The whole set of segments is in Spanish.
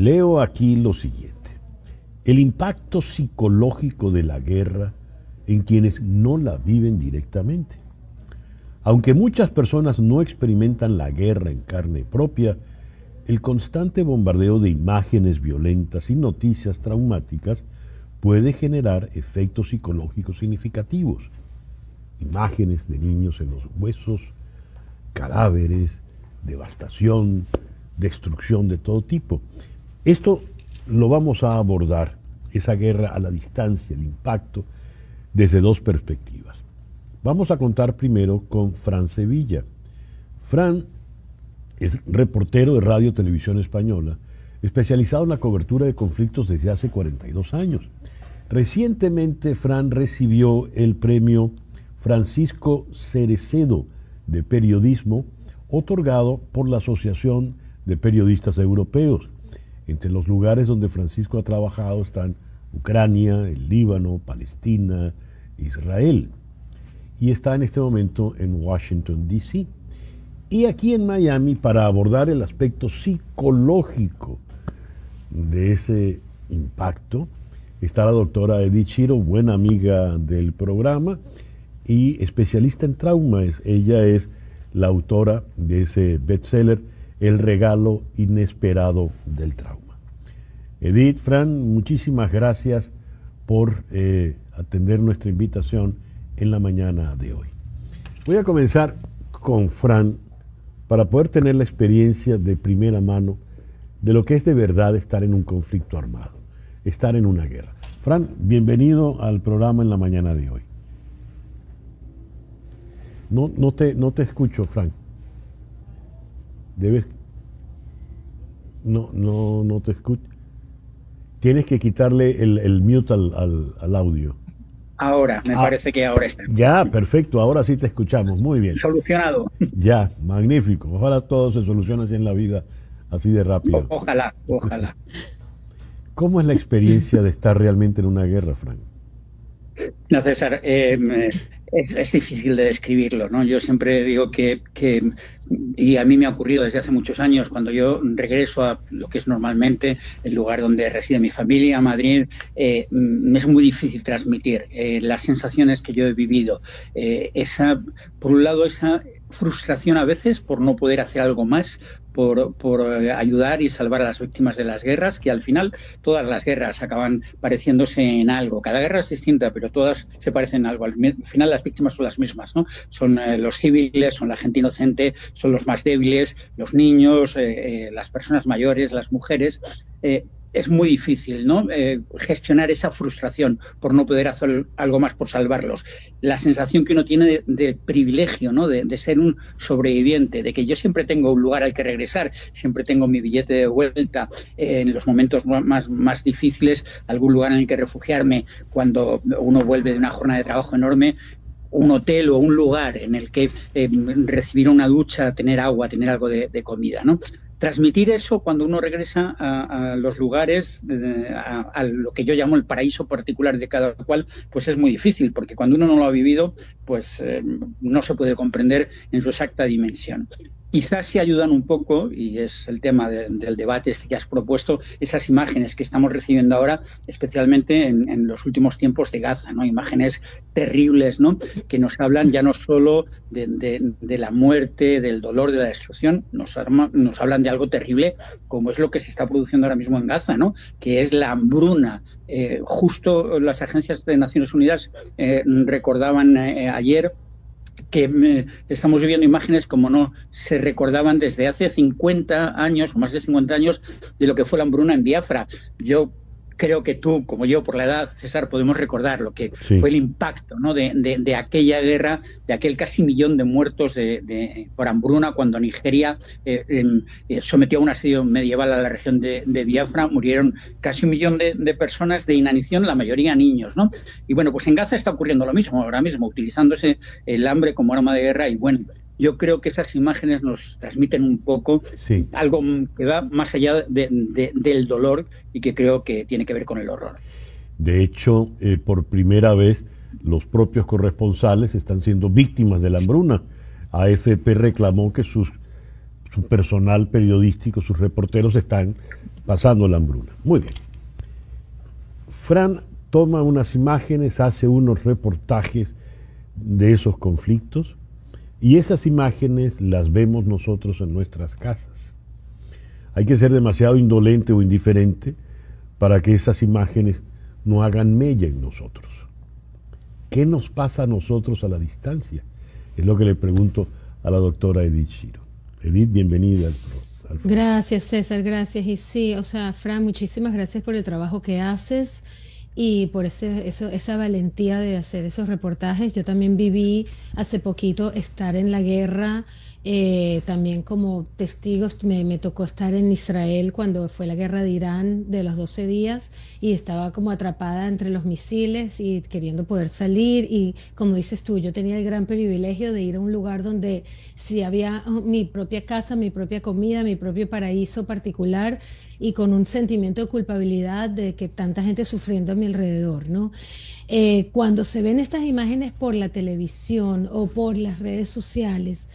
Leo aquí lo siguiente. El impacto psicológico de la guerra en quienes no la viven directamente. Aunque muchas personas no experimentan la guerra en carne propia, el constante bombardeo de imágenes violentas y noticias traumáticas puede generar efectos psicológicos significativos. Imágenes de niños en los huesos, cadáveres, devastación, destrucción de todo tipo. Esto lo vamos a abordar, esa guerra a la distancia, el impacto, desde dos perspectivas. Vamos a contar primero con Fran Sevilla. Fran es reportero de Radio Televisión Española, especializado en la cobertura de conflictos desde hace 42 años. Recientemente, Fran recibió el premio Francisco Cerecedo de Periodismo, otorgado por la Asociación de Periodistas Europeos. Entre los lugares donde Francisco ha trabajado están Ucrania, el Líbano, Palestina, Israel. Y está en este momento en Washington, D.C. Y aquí en Miami, para abordar el aspecto psicológico de ese impacto, está la doctora Edith Shiro, buena amiga del programa y especialista en trauma. Ella es la autora de ese bestseller, El regalo inesperado del trauma. Edith, Fran, muchísimas gracias por atender nuestra invitación en la mañana de hoy. Voy a comenzar con Fran para poder tener la experiencia de primera mano de lo que es de verdad estar en un conflicto armado, estar en una guerra. Fran, bienvenido al programa en la mañana de hoy. No te escucho, Fran. Debes... No te escucho. Tienes que quitarle el mute al audio. Ahora, me parece que ahora está. Ya, perfecto, ahora sí te escuchamos, muy bien. Solucionado. Ya, magnífico. Ojalá todo se solucione así en la vida, así de rápido. Ojalá. ¿Cómo es la experiencia de estar realmente en una guerra, Frank? No, César, es difícil de describirlo, ¿no? Yo siempre digo que, y a mí me ha ocurrido desde hace muchos años, cuando yo regreso a lo que es normalmente el lugar donde reside mi familia, Madrid, me es muy difícil transmitir las sensaciones que yo he vivido. Por un lado, esa frustración a veces por no poder hacer algo más, por ayudar y salvar a las víctimas de las guerras, que al final todas las guerras acaban pareciéndose en algo. Cada guerra es distinta, pero todas se parecen en algo. Al final las víctimas son las mismas, ¿no? Son los civiles, son la gente inocente, son los más débiles, los niños, las personas mayores, las mujeres. Es muy difícil, ¿no? Gestionar esa frustración por no poder hacer algo más por salvarlos. La sensación que uno tiene de privilegio, ¿no? De ser un sobreviviente, de que yo siempre tengo un lugar al que regresar, siempre tengo mi billete de vuelta en los momentos más difíciles, algún lugar en el que refugiarme cuando uno vuelve de una jornada de trabajo enorme, un hotel o un lugar en el que recibir una ducha, tener agua, tener algo de comida, ¿no? Transmitir eso cuando uno regresa a los lugares, a lo que yo llamo el paraíso particular de cada cual, pues es muy difícil, porque cuando uno no lo ha vivido, pues no se puede comprender en su exacta dimensión. Quizás sí ayudan un poco, y es el tema del debate que has propuesto, esas imágenes que estamos recibiendo ahora, especialmente en los últimos tiempos de Gaza, ¿no? Imágenes terribles, ¿no? Que nos hablan ya no solo de la muerte, del dolor, de la destrucción, nos hablan de algo terrible, como es lo que se está produciendo ahora mismo en Gaza, ¿no? Que es la hambruna. Justo las agencias de Naciones Unidas recordaban ayer que estamos viviendo imágenes como no se recordaban desde hace 50 años, o más de 50 años, de lo que fue la hambruna en Biafra. Yo creo que tú, como yo, por la edad, César, podemos recordar lo que fue el impacto, ¿no? de aquella guerra, de aquel casi 1 millón de muertos por hambruna, cuando Nigeria sometió a un asedio medieval a la región de Biafra. Murieron casi 1 millón de personas de inanición, la mayoría niños, ¿no? Y bueno, pues en Gaza está ocurriendo lo mismo ahora mismo, utilizándose el hambre como arma de guerra. Y bueno, yo creo que esas imágenes nos transmiten un poco algo que va más allá del dolor y que creo que tiene que ver con el horror. De hecho, por primera vez, los propios corresponsales están siendo víctimas de la hambruna. AFP reclamó que su personal periodístico, sus reporteros están pasando la hambruna. Muy bien. Fran toma unas imágenes, hace unos reportajes de esos conflictos y esas imágenes las vemos nosotros en nuestras casas. Hay que ser demasiado indolente o indiferente para que esas imágenes no hagan mella en nosotros. ¿Qué nos pasa a nosotros a la distancia? Es lo que le pregunto a la doctora Edith Shiro. Edith, bienvenida al programa. Gracias, César, gracias. Y sí, o sea, Fran, muchísimas gracias por el trabajo que haces y por esa valentía de hacer esos reportajes. Yo también viví hace poquito estar en la guerra, también como testigos, me tocó estar en Israel cuando fue la guerra de Irán de los 12 días y estaba como atrapada entre los misiles y queriendo poder salir y como dices tú, yo tenía el gran privilegio de ir a un lugar donde sí había mi propia casa, mi propia comida, mi propio paraíso particular y con un sentimiento de culpabilidad de que tanta gente sufriendo a mi alrededor, ¿no? Cuando se ven estas imágenes por la televisión o por las redes sociales,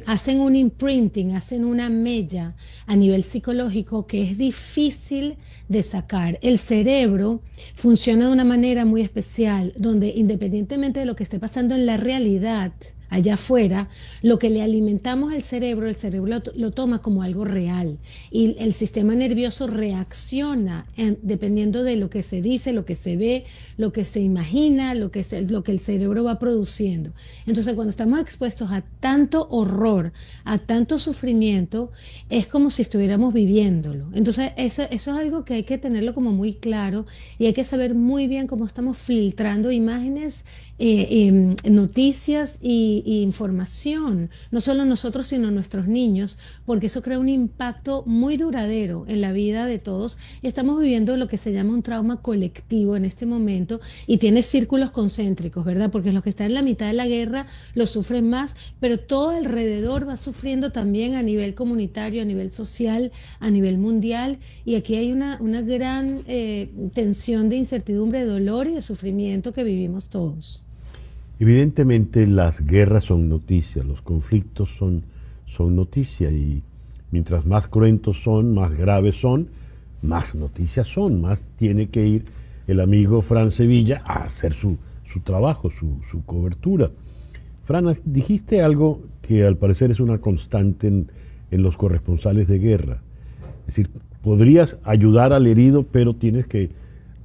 hacen un imprinting, hacen una mella a nivel psicológico que es difícil de sacar. El cerebro funciona de una manera muy especial, donde independientemente de lo que esté pasando en la realidad, allá afuera, lo que le alimentamos al cerebro, el cerebro lo toma como algo real y el sistema nervioso reacciona dependiendo de lo que se dice, lo que se ve, lo que se imagina, lo que el cerebro va produciendo. Entonces, cuando estamos expuestos a tanto horror, a tanto sufrimiento, es como si estuviéramos viviéndolo. Entonces, eso es algo que hay que tenerlo como muy claro y hay que saber muy bien cómo estamos filtrando imágenes, noticias y información, no solo nosotros sino nuestros niños, porque eso crea un impacto muy duradero en la vida de todos. Estamos viviendo lo que se llama un trauma colectivo en este momento y tiene círculos concéntricos, ¿verdad? Porque los que están en la mitad de la guerra lo sufren más, pero todo alrededor va sufriendo también a nivel comunitario, a nivel social, a nivel mundial y aquí hay una gran tensión de incertidumbre, de dolor y de sufrimiento que vivimos todos. Evidentemente las guerras son noticias, los conflictos son noticia y mientras más cruentos son, más graves son, más noticias son, más tiene que ir el amigo Fran Sevilla a hacer su trabajo, su cobertura. Fran, dijiste algo que al parecer es una constante en los corresponsales de guerra. Es decir, podrías ayudar al herido, pero tienes que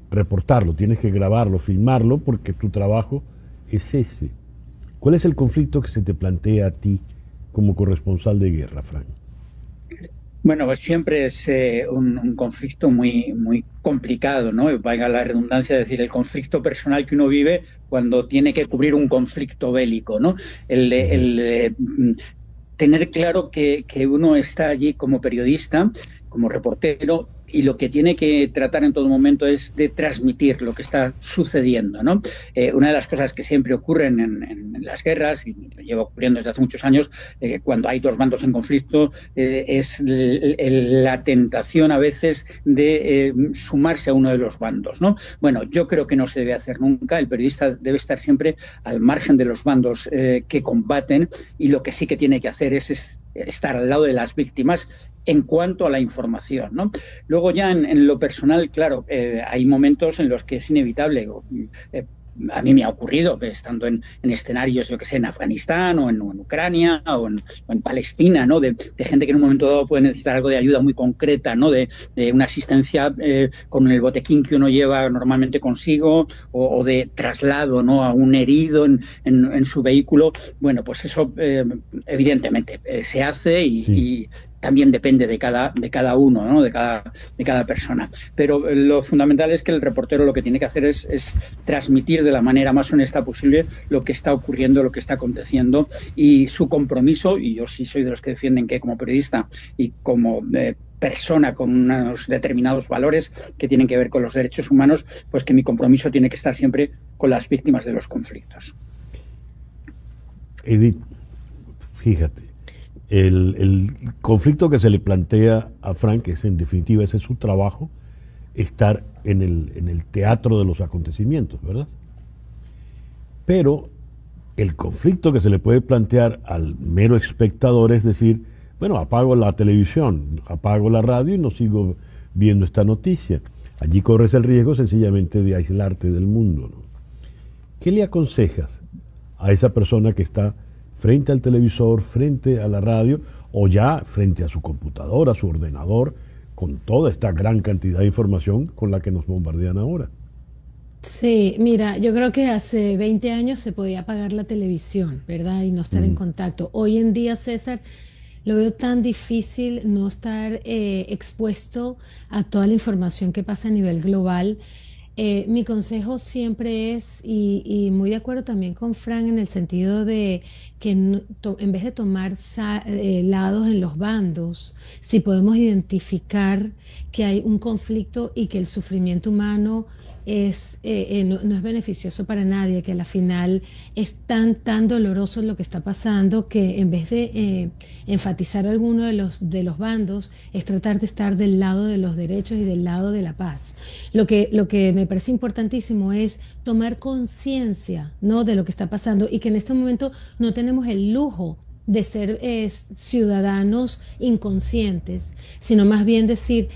reportarlo, tienes que grabarlo, filmarlo, porque tu trabajo es ese. ¿Cuál es el conflicto que se te plantea a ti como corresponsal de guerra, Fran? Bueno, pues siempre es un conflicto muy, muy complicado, ¿no? Valga la redundancia, decir, el conflicto personal que uno vive cuando tiene que cubrir un conflicto bélico, ¿no? Tener claro que uno está allí como periodista, como reportero, y lo que tiene que tratar en todo momento es de transmitir lo que está sucediendo, ¿no? Una de las cosas que siempre ocurren en las guerras, y lleva ocurriendo desde hace muchos años, cuando hay dos bandos en conflicto, es la tentación a veces de sumarse a uno de los bandos, ¿no? Bueno, yo creo que no se debe hacer nunca. El periodista debe estar siempre al margen de los bandos que combaten y lo que sí que tiene que hacer es estar al lado de las víctimas en cuanto a la información, ¿no? Luego ya en lo personal, claro, hay momentos en los que es inevitable. A mí me ha ocurrido estando en escenarios, yo que sé, en Afganistán o en Ucrania o en Palestina, ¿no? De gente que en un momento dado puede necesitar algo de ayuda muy concreta, ¿no? De una asistencia con el botequín que uno lleva normalmente consigo o de traslado, ¿no? A un herido en su vehículo. Bueno, pues eso evidentemente se hace y también depende de cada uno, ¿no? de cada persona. Pero lo fundamental es que el reportero lo que tiene que hacer es transmitir de la manera más honesta posible lo que está ocurriendo, lo que está aconteciendo y su compromiso, y yo sí soy de los que defienden que como periodista y como persona con unos determinados valores que tienen que ver con los derechos humanos, pues que mi compromiso tiene que estar siempre con las víctimas de los conflictos. Edith, fíjate. El conflicto que se le plantea a Frank, que es en definitiva ese es su trabajo, estar en el teatro de los acontecimientos, ¿verdad? Pero el conflicto que se le puede plantear al mero espectador es decir, Bueno, apago la televisión, apago la radio y no sigo viendo esta noticia. Allí corres el riesgo sencillamente de aislarte del mundo, ¿no? ¿Qué le aconsejas a esa persona que está frente al televisor, frente a la radio o ya frente a su computadora, a su ordenador, con toda esta gran cantidad de información con la que nos bombardean ahora? Sí, mira, yo creo que hace 20 años se podía apagar la televisión, ¿verdad? Y no estar en contacto. Hoy en día, César, lo veo tan difícil no estar expuesto a toda la información que pasa a nivel global. Mi consejo siempre es, y muy de acuerdo también con Frank en el sentido de que en vez de tomar lados en los bandos, si podemos identificar que hay un conflicto y que el sufrimiento humano no es beneficioso para nadie, que a la final es tan doloroso lo que está pasando que en vez de enfatizar alguno de los bandos, es tratar de estar del lado de los derechos y del lado de la paz. Lo que me parece importantísimo es tomar conciencia, ¿no?, de lo que está pasando y que en este momento no tenemos el lujo de ser ciudadanos inconscientes, sino más bien decir,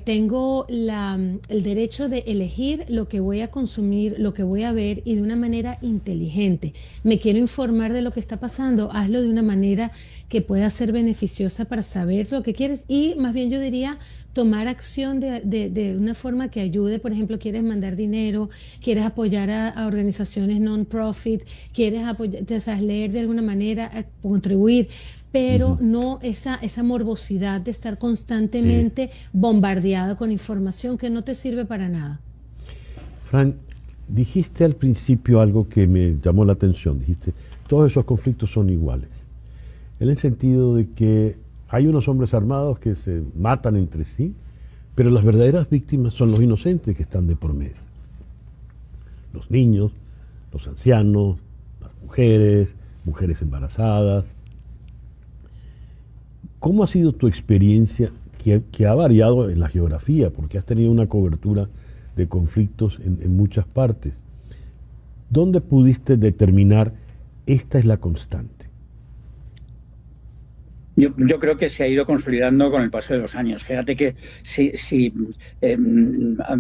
tengo el derecho de elegir lo que voy a consumir, lo que voy a ver y de una manera inteligente. Me quiero informar de lo que está pasando, hazlo de una manera que pueda ser beneficiosa para saber lo que quieres y más bien yo diría tomar acción de una forma que ayude. Por ejemplo, quieres mandar dinero, quieres apoyar a organizaciones non-profit, quieres apoyar, o sea, leer de alguna manera, contribuir, pero no esa morbosidad de estar constantemente bombardeado con información que no te sirve para nada. Frank, dijiste al principio algo que me llamó la atención. Dijiste, todos esos conflictos son iguales. En el sentido de que hay unos hombres armados que se matan entre sí, pero las verdaderas víctimas son los inocentes que están de por medio. Los niños, los ancianos, las mujeres embarazadas. ¿Cómo ha sido tu experiencia que ha variado en la geografía? Porque has tenido una cobertura de conflictos en muchas partes. ¿Dónde pudiste determinar esta es la constante? Yo creo que se ha ido consolidando con el paso de los años. Fíjate que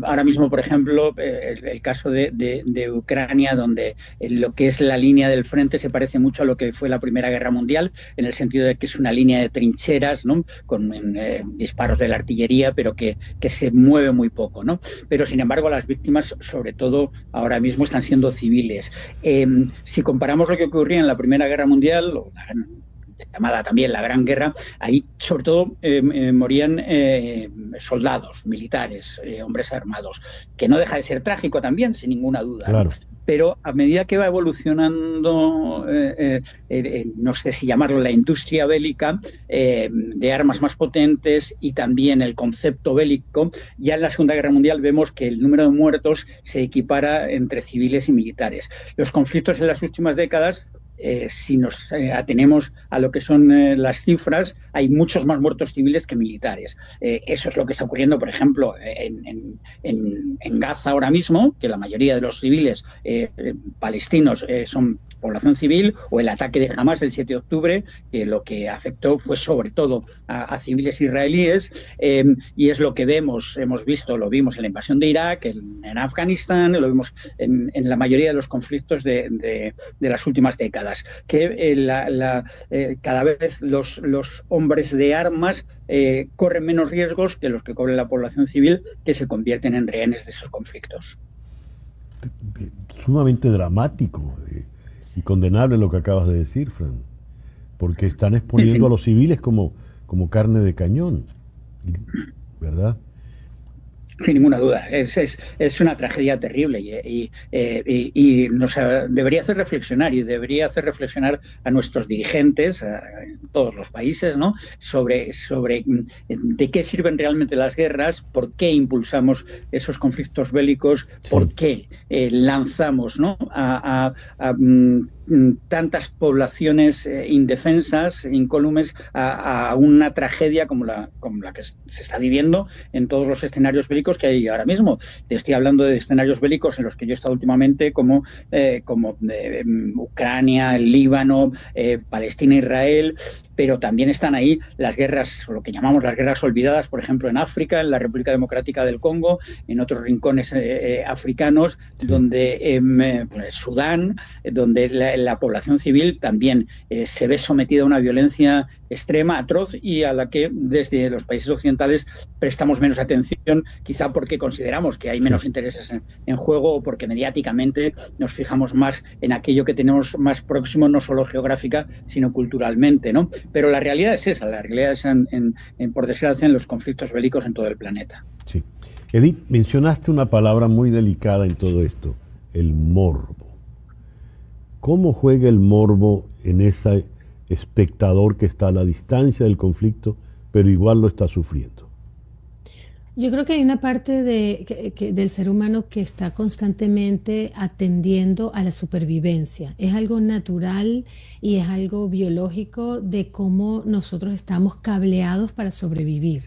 ahora mismo, por ejemplo, el caso de Ucrania, donde lo que es la línea del frente se parece mucho a lo que fue la Primera Guerra Mundial, en el sentido de que es una línea de trincheras, ¿no?, con disparos de la artillería, pero que se mueve muy poco, ¿no? Pero, sin embargo, las víctimas, sobre todo ahora mismo, están siendo civiles. Si comparamos lo que ocurría en la Primera Guerra Mundial, llamada también la Gran Guerra, ahí sobre todo morían soldados, militares, hombres armados, que no deja de ser trágico también, sin ninguna duda. Claro. Pero a medida que va evolucionando, no sé si llamarlo la industria bélica, de armas más potentes y también el concepto bélico, ya en la Segunda Guerra Mundial vemos que el número de muertos se equipara entre civiles y militares. Los conflictos en las últimas décadas, si nos atenemos a lo que son las cifras, hay muchos más muertos civiles que militares. Eso es lo que está ocurriendo, por ejemplo, en Gaza ahora mismo, que la mayoría de los civiles palestinos son población civil, o el ataque de Hamas del 7 de octubre, que lo que afectó fue sobre todo a civiles israelíes, y es lo que hemos visto, lo vimos en la invasión de Irak, en Afganistán, lo vimos en la mayoría de los conflictos de las últimas décadas, que cada vez los hombres de armas corren menos riesgos que los que corre la población civil, que se convierten en rehenes de esos conflictos. Sumamente dramático y condenable lo que acabas de decir, Fran, porque están exponiendo a los civiles como carne de cañón, ¿verdad? Sin ninguna duda, es una tragedia terrible y debería hacer reflexionar a nuestros dirigentes en todos los países, ¿no?, sobre de qué sirven realmente las guerras, por qué impulsamos esos conflictos bélicos, por qué lanzamos, ¿no?, tantas poblaciones indefensas, incólumes, a una tragedia como la que se está viviendo en todos los escenarios bélicos que hay ahora mismo. Te estoy hablando de escenarios bélicos en los que yo he estado últimamente, como Ucrania, el Líbano, Palestina, Israel, pero también están ahí las guerras, o lo que llamamos las guerras olvidadas, por ejemplo, en África, en la República Democrática del Congo, en otros rincones africanos, donde Sudán, donde la población civil también se ve sometida a una violencia extrema, atroz, y a la que desde los países occidentales prestamos menos atención, quizá porque consideramos que hay menos intereses en juego, o porque mediáticamente nos fijamos más en aquello que tenemos más próximo, no solo geográfica, sino culturalmente, ¿no? Pero la realidad es esa, la realidad es, por desgracia, en los conflictos bélicos en todo el planeta. Sí. Edith, mencionaste una palabra muy delicada en todo esto, el morbo. ¿Cómo juega el morbo en ese espectador que está a la distancia del conflicto, pero igual lo está sufriendo? Yo creo que hay una parte del ser humano que está constantemente atendiendo a la supervivencia. Es algo natural y es algo biológico de cómo nosotros estamos cableados para sobrevivir.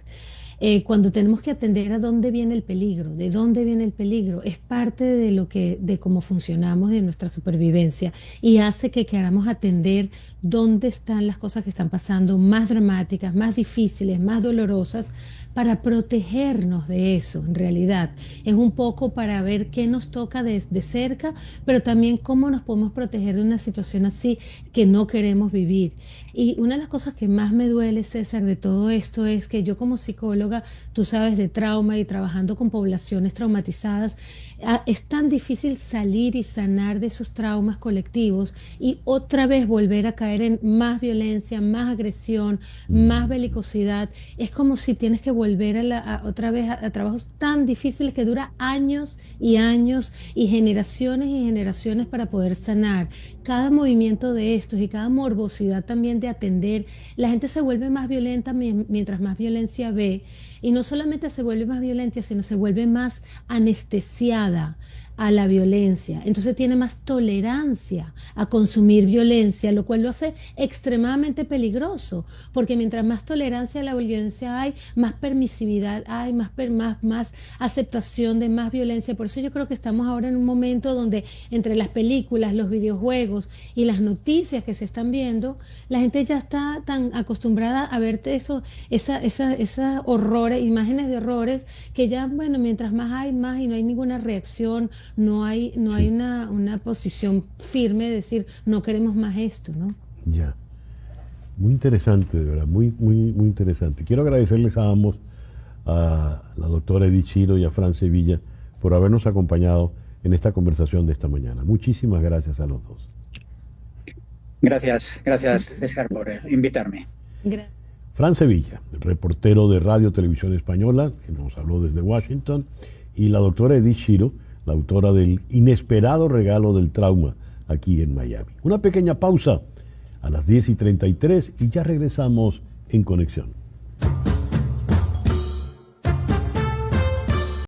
Cuando tenemos que atender a dónde viene el peligro, de dónde viene el peligro, es parte de cómo funcionamos, de nuestra supervivencia, y hace que queramos atender dónde están las cosas que están pasando más dramáticas, más difíciles, más dolorosas, para protegernos de eso. En realidad es un poco para ver qué nos toca de cerca, pero también cómo nos podemos proteger de una situación así que no queremos vivir. Y una de las cosas que más me duele, César, de todo esto es que yo, como psicóloga, tú sabes, de trauma y trabajando con poblaciones traumatizadas, es tan difícil salir y sanar de esos traumas colectivos y otra vez volver a caer en más violencia, más agresión, más belicosidad. Es como si tienes que volver otra vez a trabajos tan difíciles que dura años y años y generaciones para poder sanar. Cada movimiento de estos y cada morbosidad también de atender, la gente se vuelve más violenta mientras más violencia ve. Y no solamente se vuelve más violenta, sino se vuelve más anestesiada a la violencia. Entonces tiene más tolerancia a consumir violencia, lo cual lo hace extremadamente peligroso, porque mientras más tolerancia a la violencia hay, más permisividad hay, más aceptación de más violencia. Por eso yo creo que estamos ahora en un momento donde entre las películas, los videojuegos y las noticias que se están viendo, la gente ya está tan acostumbrada a ver esas horrores, imágenes de horrores, que ya, bueno, mientras más hay, más, y no hay ninguna reacción. No hay una posición firme de decir no queremos más esto, ¿no? Ya. Muy interesante, de verdad, muy interesante. Quiero agradecerles a ambos, a la doctora Edith Shiro y a Fran Sevilla, por habernos acompañado en esta conversación de esta mañana. Muchísimas gracias a los dos. Gracias, César, por invitarme. Gracias. Fran Sevilla, reportero de Radio Televisión Española, que nos habló desde Washington, y la doctora Edith Shiro, la autora del inesperado regalo del trauma aquí en Miami. Una pequeña pausa a las 10:33 y ya regresamos en Conexión.